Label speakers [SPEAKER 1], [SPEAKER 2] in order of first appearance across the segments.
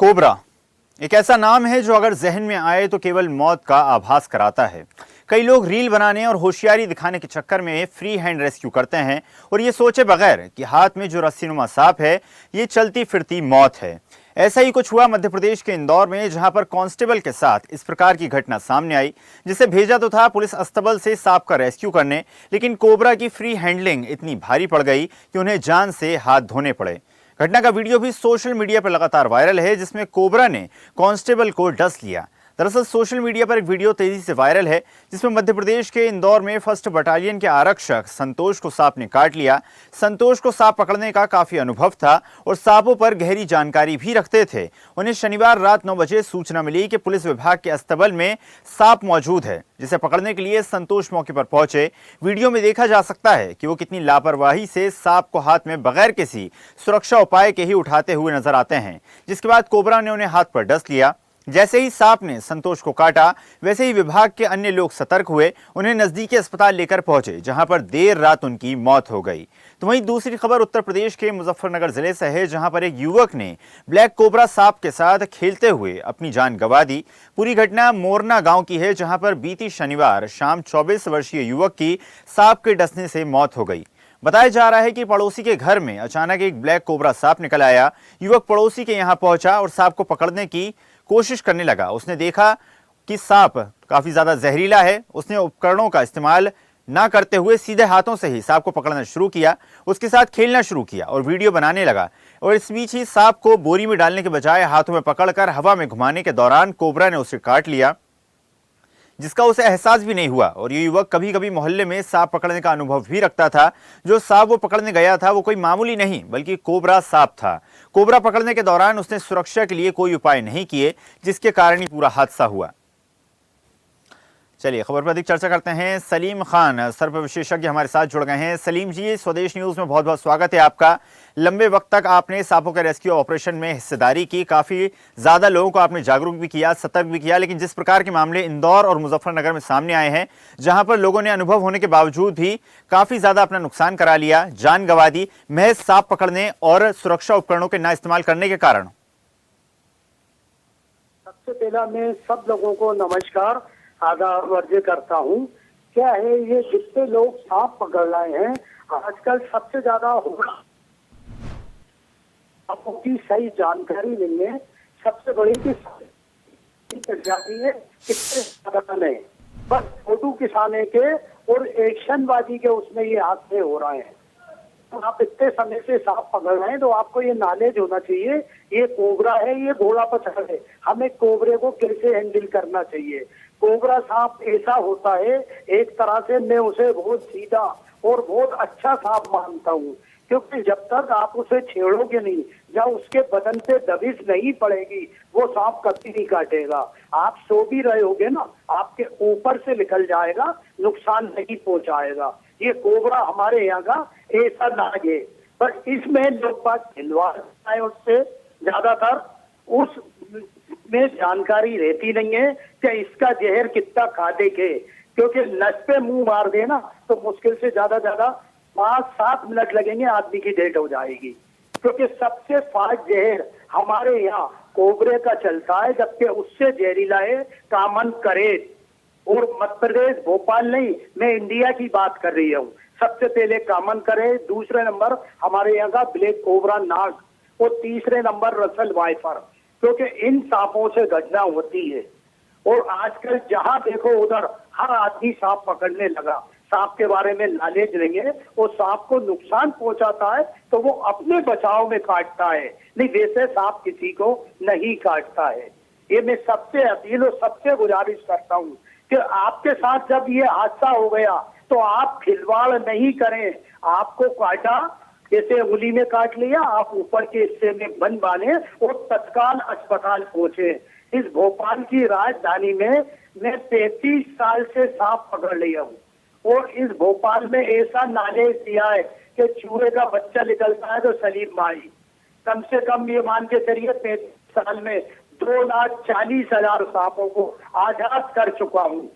[SPEAKER 1] Cobra एक ऐसा नाम है जो अगर जहन में आए तो केवल मौत का आभास कराता है। कई लोग रील बनाने और होशियारी दिखाने के चक्कर में फ्री हैंड रेस्क्यू करते हैं और ये सोचे बगैर कि हाथ में जो रस्सीनुमा सांप है ये चलती फिरती मौत है। ऐसा ही कुछ हुआ मध्य प्रदेश के इंदौर में, जहां पर कांस्टेबल के साथ इस प्रकार की घटना सामने आई, जिसे भेजा तो था पुलिस अस्तबल से सांप का रेस्क्यू करने, लेकिन कोबरा की फ्री हैंडलिंग इतनी भारी पड़ गई कि उन्हें जान से हाथ धोने पड़े। घटना का वीडियो भी सोशल मीडिया पर लगातार वायरल है, जिसमें कोबरा ने कांस्टेबल को डस लिया। दरअसल सोशल मीडिया पर एक वीडियो तेजी से वायरल है, जिसमें मध्य प्रदेश के इंदौर में फर्स्ट बटालियन के आरक्षक संतोष को सांप ने काट लिया। संतोष को सांप पकड़ने का काफी अनुभव था और सांपों पर गहरी जानकारी भी रखते थे। उन्हें शनिवार रात 9 बजे सूचना मिली कि पुलिस विभाग के अस्तबल में सांप मौजूद है, जिसे पकड़ने के लिए संतोष मौके पर पहुंचे। वीडियो में देखा जा सकता है कि वो कितनी लापरवाही से सांप को हाथ में बगैर किसी सुरक्षा उपाय के ही उठाते हुए नजर आते हैं। जिसके बाद कोबरा ने उन्हें हाथ पर डस लिया। जैसे ही सांप ने संतोष को काटा, वैसे ही विभाग के अन्य लोग सतर्क हुए, उन्हें नजदीकी अस्पताल लेकर पहुंचे, जहां पर देर रात उनकी मौत हो गई। तो वहीं दूसरी खबर उत्तर प्रदेश के मुजफ्फरनगर जिले से है, जहां पर एक युवक ने ब्लैक कोबरा सांप के साथ खेलते हुए अपनी जान गंवा दी। पूरी घटना मोरना गांव की है, जहां पर बीती शनिवार शाम 24 वर्षीय युवक की सांप के डसने से मौत हो गई। बताया जा रहा है कि पड़ोसी के घर में अचानक एक ब्लैक कोबरा सांप निकल आया। युवक पड़ोसी के यहां पहुंचा और सांप को पकड़ने की कोशिश करने लगा। उसने देखा कि सांप काफी ज्यादा जहरीला है। उसने उपकरणों का इस्तेमाल ना करते हुए सीधे हाथों से ही सांप को पकड़ना शुरू किया, उसके साथ खेलना शुरू किया और वीडियो बनाने लगा। और इस बीच ही सांप को बोरी में डालने के बजाय हाथों में पकड़कर हवा में घुमाने के दौरान कोबरा ने उसे काट लिया, जिसका उसे एहसास भी नहीं हुआ। और ये युवक कभी कभी मोहल्ले में सांप पकड़ने का अनुभव भी रखता था। जो सांप वो पकड़ने गया था वो कोई मामूली नहीं बल्कि कोबरा सांप था। कोबरा पकड़ने के दौरान उसने सुरक्षा के लिए कोई उपाय नहीं किए, जिसके कारण ही पूरा हादसा हुआ। चलिए खबर पर अधिक चर्चा करते हैं। सलीम खान सर्प विशेषज्ञ हमारे साथ जुड़ गए हैं। सलीम जी, स्वदेश न्यूज में बहुत बहुत स्वागत है आपका। लंबे वक्त तक आपने सांपों के रेस्क्यू ऑपरेशन में हिस्सेदारी की, काफी ज्यादा लोगों को आपने जागरूक भी किया, सतर्क भी किया, लेकिन जिस प्रकार के मामले इंदौर और मुजफ्फरनगर में सामने आए हैं, जहां पर लोगों ने अनुभव होने के बावजूद भी काफी ज्यादा अपना नुकसान करा लिया, जान गंवा दी, महज सांप पकड़ने और सुरक्षा उपकरणों के ना इस्तेमाल करने के कारण।
[SPEAKER 2] सबसे पहला मैं सब लोगों को नमस्कार आदाब वर्ज करता हूँ। क्या है, ये जितने लोग सांप पकड़ रहे हैं आजकल सबसे ज्यादा हो रहा, आपको की सही जानकारी नहीं है। सबसे बड़ी जाती है कितने ज्यादा नहीं, बस फोटो खिंचाने के और एक्शनबाजी के उसमें ये हादसे हो रहे हैं। तो आप इतने समय से सांप पकड़ रहे हैं तो आपको ये नॉलेज होना चाहिए, ये कोबरा है, ये घोड़ा पछड़ है, हमें कोबरे को कैसे हैंडल करना चाहिए। कोबरा सांप ऐसा होता है, एक तरह से मैं उसे बहुत सीधा और बहुत अच्छा सांप मानता हूँ, क्योंकि जब तक आप उसे छेड़ोगे नहीं, जब उसके बदन पे दबिश नहीं पड़ेगी, वो सांप कभी नहीं काटेगा। आप सो भी रहे होगे ना, आपके ऊपर से निकल जाएगा, नुकसान नहीं पहुंचाएगा। ये कोबरा हमारे यहाँ का ऐसा नाग है, पर इसमें लोग बात खिलवाड़ है, उससे ज्यादातर उस में जानकारी रहती नहीं है कि इसका जहर कितना खादे के, क्योंकि नस पे मुंह मार देना तो मुश्किल से ज्यादा 5-7 मिनट लगेंगे, आदमी की डेथ हो जाएगी। क्योंकि सबसे फास्ट जहर हमारे यहाँ कोबरे का चलता है, जबकि उससे जहरीला है कामन करेत। और मध्य प्रदेश भोपाल नहीं, मैं इंडिया की बात कर रही हूँ। सबसे पहले कामन करेत, दूसरे नंबर हमारे यहाँ का ब्लैक कोबरा नाग और तीसरे नंबर रसल वाइफर, क्योंकि इन सांपों से घटना होती है। और आजकल जहां देखो उधर हर आदमी सांप पकड़ने लगा। सांप के बारे में नॉलेज नहीं है, और सांप को नुकसान पहुंचाता है तो वो अपने बचाव में काटता है, नहीं वैसे सांप किसी को नहीं काटता है। ये मैं सबसे अपील और सबसे गुजारिश करता हूँ कि आपके साथ जब ये हादसा हो गया तो आप खिलवाड़ नहीं करें। आपको काटा, जैसे उंगली में काट लिया, आप ऊपर के हिस्से में बंद बांधे और तत्काल अस्पताल पहुंचे। इस भोपाल की राजधानी में मैं 33 साल से सांप पकड़ लिया हूँ, और इस भोपाल में ऐसा नॉलेज दिया है कि चूहे का बच्चा निकलता है तो सलीम भाई, कम से कम ये मान के चलिए 35 साल में 2,40,000 सांपों को आजाद कर चुका हूँ।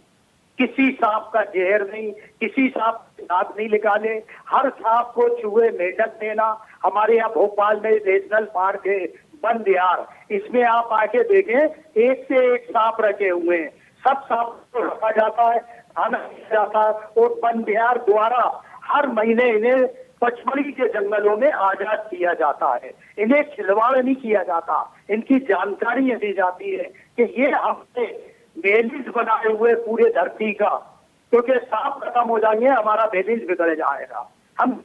[SPEAKER 2] किसी सांप का जहर नहीं, किसी सांप दांत नहीं निकाले, हर सांप को चूहे मेढक देना। हमारे यहाँ भोपाल में नेशनल पार्क है, वन विहार, इसमें आप आके देखें, एक से एक सांप रखे हुए हैं। सब सांप को रखा जाता है, खाना दिया जाता है, और वन विहार द्वारा हर महीने इन्हें पचमढ़ी के जंगलों में आजाद किया जाता है। इन्हें खिलवाड़ नहीं किया जाता, इनकी जानकारी दी जाती है कि ये हमने बैलेंस बनाए हुए पूरे धरती का, क्योंकि सांप खत्म हो जाएंगे हमारा बैलेंस बिगड़ जाएगा। हम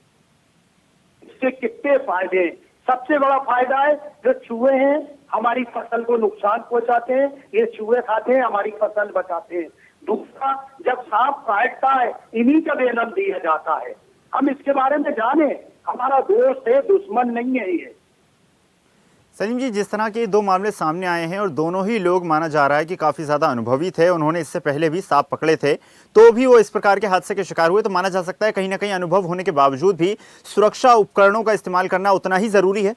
[SPEAKER 2] इससे कितने फायदे हैं? सबसे बड़ा फायदा है जो चूहे हैं हमारी फसल को नुकसान पहुंचाते हैं, ये चूहे खाते हैं हमारी फसल बचाते हैं। दूसरा, जब सांप काटता है इन्हीं का वेनम दिया जाता है। हम इसके बारे में जाने, हमारा दोस्त है, दुश्मन नहीं है ये।
[SPEAKER 1] सलीम जी, जिस तरह के दो मामले सामने आए हैं और दोनों ही लोग माना जा रहा है कि काफ़ी ज़्यादा अनुभवी थे, उन्होंने इससे पहले भी सांप पकड़े थे, तो भी वो इस प्रकार के हादसे के शिकार हुए, तो माना जा सकता है कहीं ना कहीं अनुभव होने के बावजूद भी सुरक्षा उपकरणों का इस्तेमाल करना उतना ही ज़रूरी है।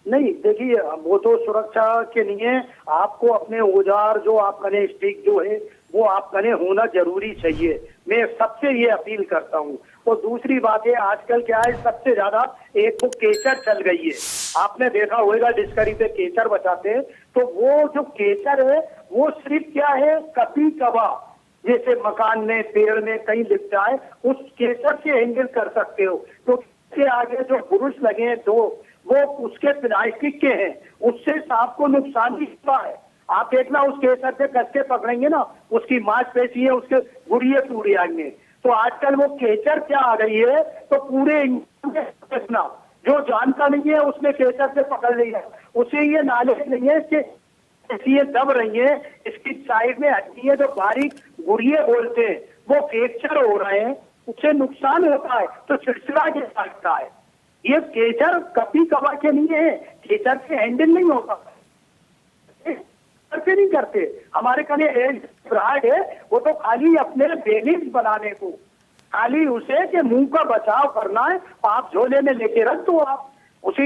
[SPEAKER 2] नहीं, देखिए, वो तो सुरक्षा के लिए आपको अपने औजार जो आप करें, स्टिक जो है वो आप करें होना जरूरी चाहिए। मैं सबसे ये अपील करता हूँ। और दूसरी बात है, आजकल क्या है, सबसे ज्यादा एक वो केचर चल गई है। आपने देखा होगा डिस्कवरी पे केचर बचाते हैं, तो वो जो केचर है वो सिर्फ क्या है, कभी कभा जैसे मकान में, पेड़ में कहीं लिप जाए, उस केचर से हैंडल कर सकते हो। तो इसके आगे जो पुरुष लगे हैं दो, वो उसके प्लास्टिक के हैं, उससे सांप को नुकसान भी होता है। आप देखना, उस केसर से कस के पकड़ेंगे ना, उसकी मांसपेशी है, उसके गुड़िए टूट जाएंगे। तो आजकल वो केचर क्या आ गई है, तो पूरे देखना, जो जानता नहीं है उसने केचर से पकड़ लिया, उसे ये नॉलेज नहीं है इसके ये दब रही है, इसकी साइड में हड्डी है, जो बारीक गुड़िए बोलते हैं, वो फ्रैक्चर हो रहे हैं, उससे नुकसान होता है, तो चिड़चिड़ा के सकता है। ये केचर कभी कभार के नहीं है, केचर से हैंडल नहीं होता, करते नहीं करते। हमारे कने ब्राड है, वो तो खाली अपने बैलेंस बनाने को, खाली उसे के मुंह का बचाव करना है, आप झोले में लेके रख दो, आप उसे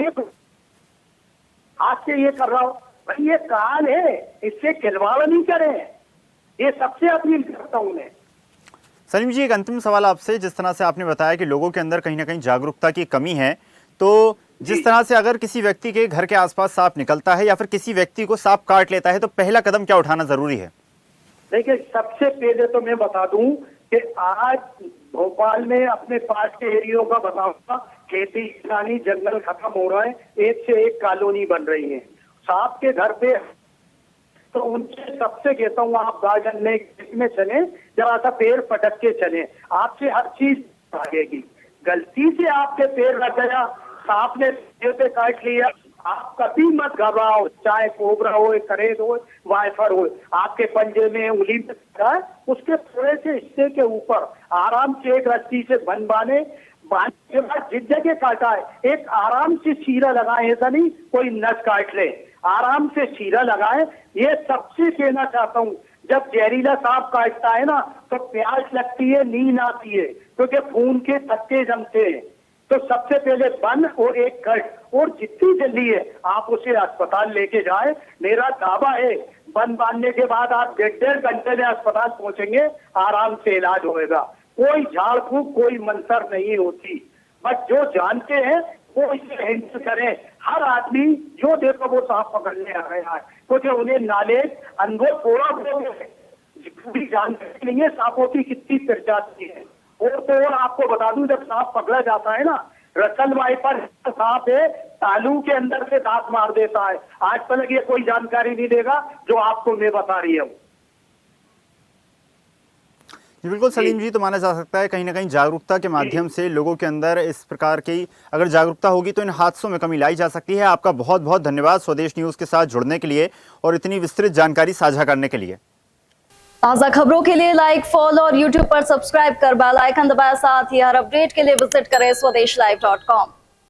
[SPEAKER 2] हाथ से ये कर रहा हो, भाई ये काल है, इससे खिलवाड़ नहीं करें, ये सबसे अपील करता हूं मैं।
[SPEAKER 1] सलीम जी, एक अंतिम सवाल आपसे, जिस तरह से आपने बताया कि लोगों के अंदर कहीं ना कहीं जागरूकता की कमी है, तो जिस तरह से अगर किसी व्यक्ति के घर के आसपास सांप निकलता है या फिर किसी व्यक्ति को सांप काट लेता है, तो पहला कदम क्या उठाना जरूरी है?
[SPEAKER 2] देखिए, सबसे पहले तो मैं बता दूं कि आज भोपाल में अपने पास के एरियो का बताऊंगा, खेती किसानी जंगल खत्म हो रहा है, एक से एक कॉलोनी बन रही है सांप के घर पे। तो उनसे सबसे कहता हूँ, आप गार्डन में इसमें चले, जरा सा पैर पटक के चले, आपसे हर चीज भागेगी। गलती से आपके पैर लग गया, सांप ने पे काट लिया, आप कभी मत घबराओ, चाहे कोबरा हो, करेद हो, वाइफर हो, आपके पंजे में उंगली में है, उसके थोड़े से हिस्से के ऊपर आराम से एक रस्सी से बांधने के बाद जिस जगह काटा है, एक आराम से चीरा लगाए, ऐसा नहीं कोई नस काट ले, आराम से चीरा लगाए। ये सबसे कहना चाहता हूँ, जब जहरीला सांप काटता है ना, तो प्यास लगती है, नींद आती है, क्योंकि खून के थक्के जमते हैं। तो सबसे पहले बंद और एक कट, और जितनी जल्दी है आप उसे अस्पताल लेके जाए। मेरा दावा है, बंद बांधने के बाद आप 1.5 घंटे में अस्पताल पहुंचेंगे, आराम से इलाज होएगा। कोई झाड़ फूक, कोई मंतर नहीं होती, बस जो जानते हैं वो इसे हैंडल करें। हर आदमी जो देखो वो सांप पकड़ने आ रहा है, क्योंकि उन्हें नॉलेज, अनुभव थोड़ा बहुत है, पूरी जानकारी नहीं है सांपों की कितनी प्रजाति है। और आपको बता दूं, जब सांप पकड़ा जाता है ना, रसल वाइपर सांप है, तालू के अंदर से दांत मार देता है। आज तक ये कोई जानकारी नहीं देगा जो आपको मैं बता रही हूँ।
[SPEAKER 1] जी बिल्कुल सलीम जी, तो माना जा सकता है कहीं ना कहीं जागरूकता के माध्यम से लोगों के अंदर इस प्रकार की अगर जागरूकता होगी तो इन हादसों में कमी लाई जा सकती है। आपका बहुत बहुत धन्यवाद स्वदेश न्यूज़ के साथ जुड़ने के लिए और इतनी विस्तृत जानकारी साझा करने के लिए।
[SPEAKER 3] ताज़ा खबरों के लिए लाइक, फॉलो और यूट्यूब पर सब्सक्राइब कर बेल आइकन दबाएं। साथ ही हर अपडेट के लिए विजिट करें स्वदेशलाइव.com।